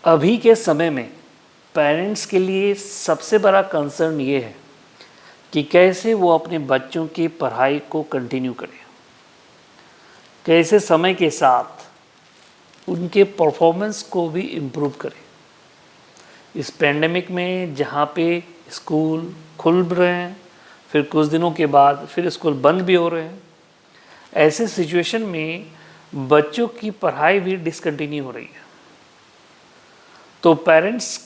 अभी के समय में पेरेंट्स के लिए सबसे बड़ा कंसर्न ये है कि कैसे वो अपने बच्चों की पढ़ाई को कंटिन्यू करें, कैसे समय के साथ उनके परफॉर्मेंस को भी इम्प्रूव करें। इस पेंडेमिक में जहाँ पे स्कूल खुल रहे हैं, फिर कुछ दिनों के बाद फिर स्कूल बंद भी हो रहे हैं, ऐसे सिचुएशन में बच्चों की पढ़ाई भी डिसकंटिन्यू हो रही है। तो पेरेंट्स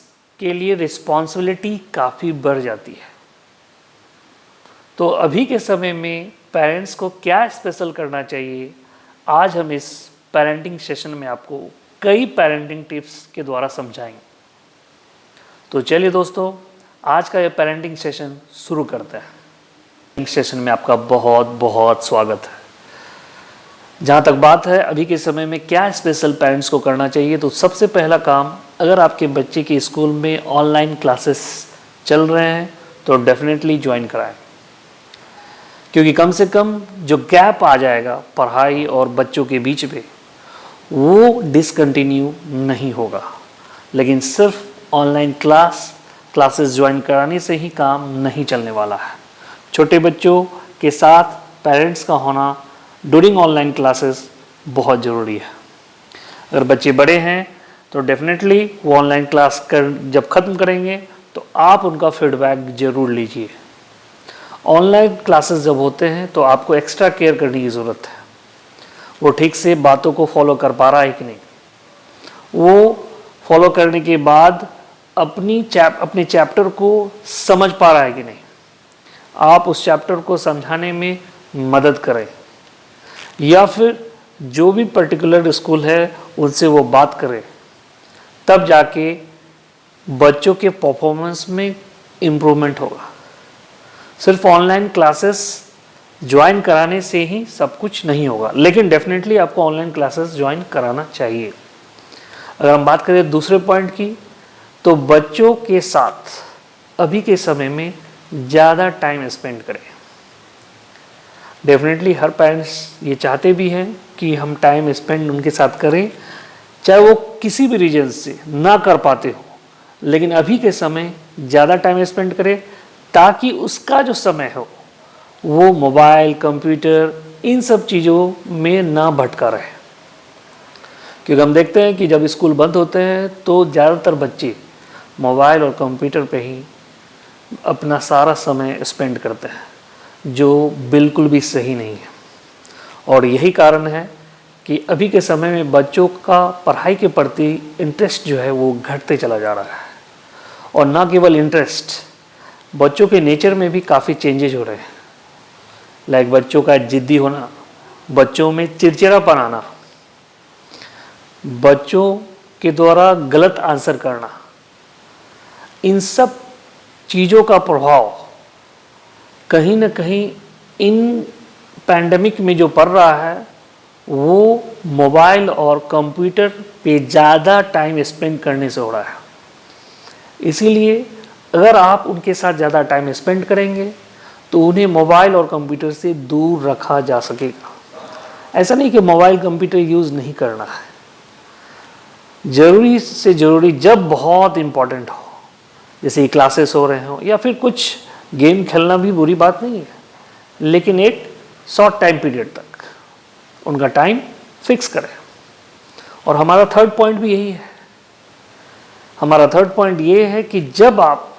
के लिए रिस्पॉन्सिबिलिटी काफ़ी बढ़ जाती है। तो अभी के समय में पेरेंट्स को क्या स्पेशल करना चाहिए, आज हम इस पेरेंटिंग सेशन में आपको कई पेरेंटिंग टिप्स के द्वारा समझाएंगे। तो चलिए दोस्तों, आज का ये पेरेंटिंग सेशन शुरू करते हैं। सेशन में आपका बहुत बहुत स्वागत है। जहाँ तक बात है अभी के समय में क्या स्पेशल पेरेंट्स को करना चाहिए, तो सबसे पहला काम, अगर आपके बच्चे के स्कूल में ऑनलाइन क्लासेस चल रहे हैं तो डेफिनेटली ज्वाइन कराएं, क्योंकि कम से कम जो गैप आ जाएगा पढ़ाई और बच्चों के बीच में वो डिसकंटिन्यू नहीं होगा। लेकिन सिर्फ ऑनलाइन क्लासेस ज्वाइन कराने से ही काम नहीं चलने वाला है। छोटे बच्चों के साथ पेरेंट्स का होना ड्यूरिंग ऑनलाइन क्लासेस बहुत ज़रूरी है। अगर बच्चे बड़े हैं तो डेफिनेटली वो ऑनलाइन क्लास जब ख़त्म करेंगे तो आप उनका फीडबैक ज़रूर लीजिए। ऑनलाइन क्लासेस जब होते हैं तो आपको एक्स्ट्रा केयर करने की ज़रूरत है। वो ठीक से बातों को फॉलो कर पा रहा है कि नहीं, वो फॉलो करने के बाद अपने चैप्टर को समझ पा रहा है कि नहीं, आप उस चैप्टर को समझाने में मदद करें, या फिर जो भी पर्टिकुलर स्कूल है उनसे वो बात करें, तब जाके बच्चों के परफॉर्मेंस में इम्प्रूवमेंट होगा। सिर्फ ऑनलाइन क्लासेस ज्वाइन कराने से ही सब कुछ नहीं होगा, लेकिन डेफिनेटली आपको ऑनलाइन क्लासेस ज्वाइन कराना चाहिए। अगर हम बात करें दूसरे पॉइंट की, तो बच्चों के साथ अभी के समय में ज़्यादा टाइम स्पेंड करें। डेफिनेटली हर पेरेंट्स ये चाहते भी हैं कि हम टाइम स्पेंड उनके साथ करें, चाहे वो किसी भी रीजन से ना कर पाते हो, लेकिन अभी के समय ज़्यादा टाइम स्पेंड करें ताकि उसका जो समय हो वो मोबाइल, कंप्यूटर, इन सब चीज़ों में ना भटका रहे। क्योंकि हम देखते हैं कि जब स्कूल बंद होते हैं तो ज़्यादातर बच्चे मोबाइल और कंप्यूटर पे ही अपना सारा समय स्पेंड करते हैं, जो बिल्कुल भी सही नहीं है। और यही कारण है कि अभी के समय में बच्चों का पढ़ाई के प्रति इंटरेस्ट जो है वो घटते चला जा रहा है। और ना केवल इंटरेस्ट, बच्चों के नेचर में भी काफ़ी चेंजेज हो रहे हैं। लाइक बच्चों का जिद्दी होना, बच्चों में चिड़चिड़ापन आना, बच्चों के द्वारा गलत आंसर करना, इन सब चीज़ों का प्रभाव कहीं ना कहीं इन पैंडेमिक में जो पड़ रहा है वो मोबाइल और कंप्यूटर पे ज़्यादा टाइम स्पेंड करने से हो रहा है। इसीलिए अगर आप उनके साथ ज़्यादा टाइम स्पेंड करेंगे तो उन्हें मोबाइल और कंप्यूटर से दूर रखा जा सकेगा। ऐसा नहीं कि मोबाइल कंप्यूटर यूज़ नहीं करना है, ज़रूरी से ज़रूरी जब बहुत इम्पोर्टेंट हो, जैसे क्लासेस हो रहे हो या फिर कुछ गेम खेलना भी बुरी बात नहीं है, लेकिन एक शॉर्ट टाइम पीरियड तक उनका टाइम फिक्स करें। और हमारा थर्ड पॉइंट भी यही है। हमारा थर्ड पॉइंट ये है कि जब आप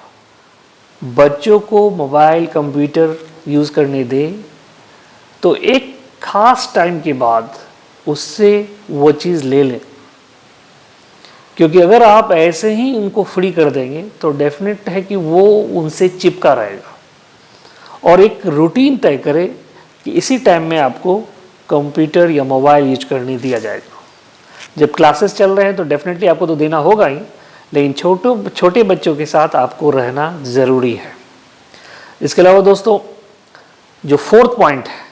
बच्चों को मोबाइल, कंप्यूटर यूज़ करने दें तो एक ख़ास टाइम के बाद उससे वो चीज़ ले लें, क्योंकि अगर आप ऐसे ही उनको फ्री कर देंगे तो डेफिनेट है कि वो उनसे चिपका रहेगा। और एक रूटीन तय करें कि इसी टाइम में आपको कंप्यूटर या मोबाइल यूज करने दिया जाएगा। जब क्लासेस चल रहे हैं तो डेफिनेटली आपको तो देना होगा ही, लेकिन छोटे बच्चों के साथ आपको रहना ज़रूरी है। इसके अलावा दोस्तों, जो फोर्थ पॉइंट है,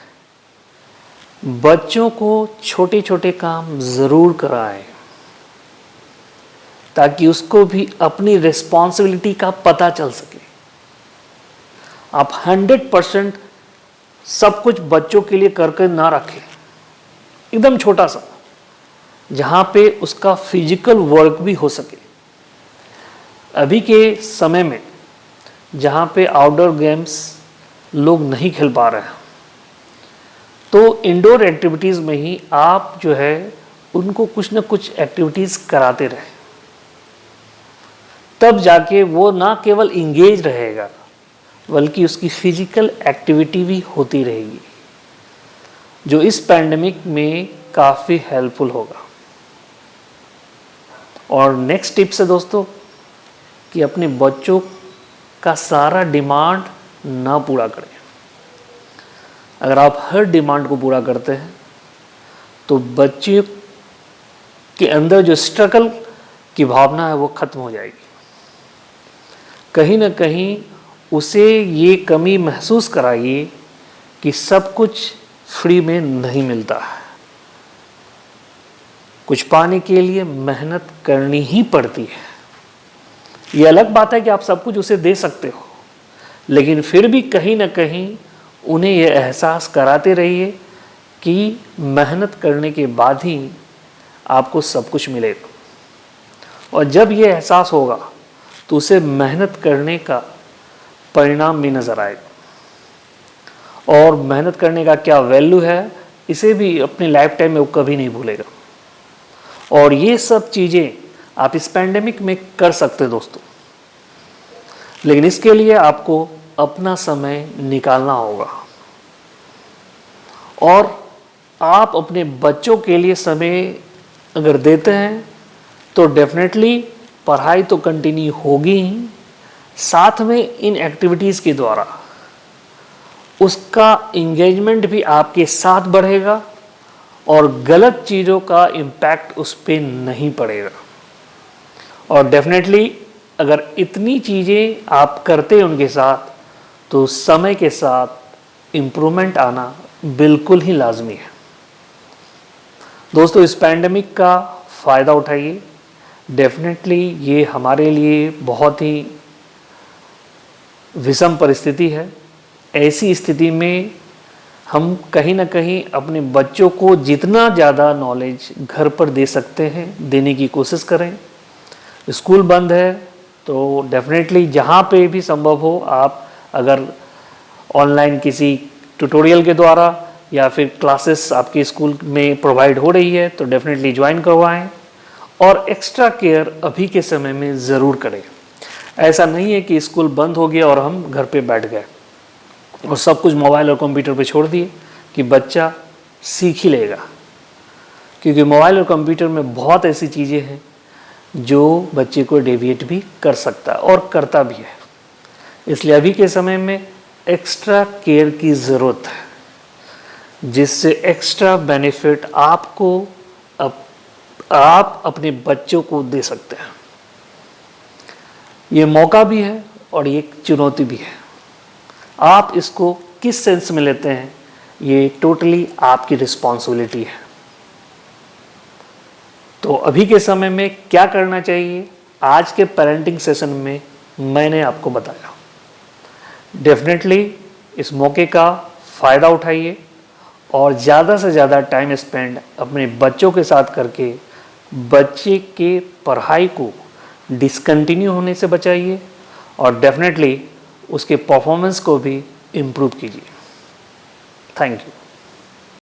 बच्चों को छोटे छोटे काम ज़रूर कराएं ताकि उसको भी अपनी रिस्पॉन्सिबिलिटी का पता चल सके। आप 100% सब कुछ बच्चों के लिए करके ना रखें, एकदम छोटा सा, जहाँ पे उसका फिजिकल वर्क भी हो सके। अभी के समय में जहाँ पे आउटडोर गेम्स लोग नहीं खेल पा रहे हैं, तो इंडोर एक्टिविटीज़ में ही आप जो है उनको कुछ ना कुछ एक्टिविटीज़ कराते रहें, तब जाके वो ना केवल इंगेज रहेगा बल्कि उसकी फिजिकल एक्टिविटी भी होती रहेगी, जो इस पैंडेमिक में काफ़ी हेल्पफुल होगा। और नेक्स्ट टिप्स है दोस्तों कि अपने बच्चों का सारा डिमांड ना पूरा करें। अगर आप हर डिमांड को पूरा करते हैं तो बच्चे के अंदर जो स्ट्रगल की भावना है वो खत्म हो जाएगी। कहीं ना कहीं उसे ये कमी महसूस कराइए कि सब कुछ फ्री में नहीं मिलता है, कुछ पाने के लिए मेहनत करनी ही पड़ती है। ये अलग बात है कि आप सब कुछ उसे दे सकते हो, लेकिन फिर भी कहीं ना कहीं उन्हें यह एहसास कराते रहिए कि मेहनत करने के बाद ही आपको सब कुछ मिलेगा। और जब ये एहसास होगा तो उसे मेहनत करने का परिणाम भी नज़र आएगा, और मेहनत करने का क्या वैल्यू है इसे भी अपनी लाइफ टाइम में वो कभी नहीं भूलेगा। और ये सब चीज़ें आप इस पैंडेमिक में कर सकते दोस्तों, लेकिन इसके लिए आपको अपना समय निकालना होगा। और आप अपने बच्चों के लिए समय अगर देते हैं तो डेफिनेटली पढ़ाई तो कंटिन्यू होगी ही, साथ में इन एक्टिविटीज़ के द्वारा उसका इंगेजमेंट भी आपके साथ बढ़ेगा और गलत चीज़ों का इम्पैक्ट उस पर नहीं पड़ेगा। और डेफिनेटली अगर इतनी चीज़ें आप करते हैं उनके साथ तो समय के साथ इम्प्रूवमेंट आना बिल्कुल ही लाजमी है। दोस्तों, इस पैंडेमिक का फ़ायदा उठाइए। डेफिनेटली ये हमारे लिए बहुत ही विषम परिस्थिति है। ऐसी स्थिति में हम कहीं ना कहीं अपने बच्चों को जितना ज़्यादा नॉलेज घर पर दे सकते हैं देने की कोशिश करें। स्कूल बंद है तो डेफिनेटली जहाँ पे भी संभव हो आप अगर ऑनलाइन किसी ट्यूटोरियल के द्वारा या फिर क्लासेस आपके स्कूल में प्रोवाइड हो रही है तो डेफिनेटली ज्वाइन करवाएं। और एक्स्ट्रा केयर अभी के समय में ज़रूर करें। ऐसा नहीं है कि स्कूल बंद हो गया और हम घर पे बैठ गए और सब कुछ मोबाइल और कंप्यूटर पे छोड़ दिए कि बच्चा सीख ही लेगा, क्योंकि मोबाइल और कंप्यूटर में बहुत ऐसी चीज़ें हैं जो बच्चे को डेविएट भी कर सकता है और करता भी है। इसलिए अभी के समय में एक्स्ट्रा केयर की ज़रूरत है, जिससे एक्स्ट्रा बेनिफिट आपको आप अपने बच्चों को दे सकते हैं। ये मौका भी है और ये चुनौती भी है। आप इसको किस सेंस में लेते हैं ये टोटली आपकी रिस्पॉन्सिबिलिटी है। तो अभी के समय में क्या करना चाहिए आज के पेरेंटिंग सेशन में मैंने आपको बताया। डेफिनेटली इस मौके का फ़ायदा उठाइए और ज़्यादा से ज़्यादा टाइम स्पेंड अपने बच्चों के साथ करके बच्चे के पढ़ाई को डिसकंटिन्यू होने से बचाइए और डेफिनेटली उसके परफॉर्मेंस को भी इम्प्रूव कीजिए। Thank you.